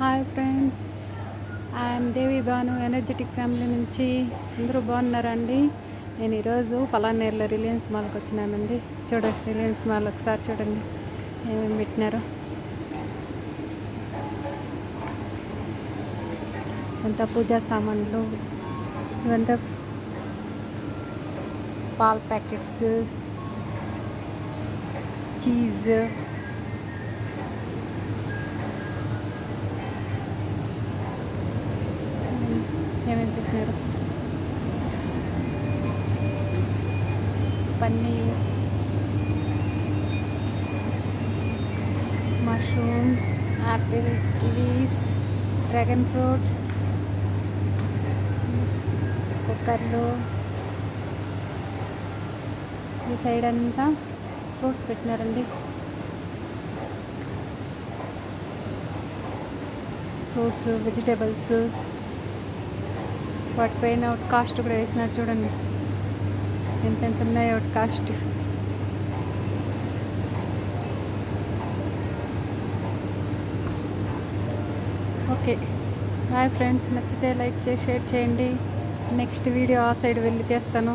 Hi friends, I'm Devi Bhanu energetic family నుంచి. అందరూ బాగున్నారండి. నేను ఈరోజు పలానేరులో రిలయన్స్ మాల్కి వచ్చినానండి. చూడండి, రిలయన్స్ మాల్ ఒకసారి చూడండి ఏమేమి పెట్టినారో. ఇవంతా పూజా సామాన్లు, ఇవంతా పాల్ ప్యాకెట్స్, చీజ్, ఏమేమి పెట్టినారు, paneer, mushrooms, apples, Kiwis, dragon fruits, కుక్కర్లు. ఈ సైడ్ అంతా ఫ్రూట్స్ పెట్టినారండి. ఫ్రూట్స్, వెజిటేబుల్స్, వాటిపైన ఒకటి కాస్ట్ కూడా వేసినారు. చూడండి ఎంతెంత ఉన్నాయో ఒకటి కాస్ట్. Okay, bye friends. నచ్చితే లైక్ చేసి షేర్ చేయండి. నెక్స్ట్ వీడియో ఆ సైడ్ వెళ్ళి చేస్తాను.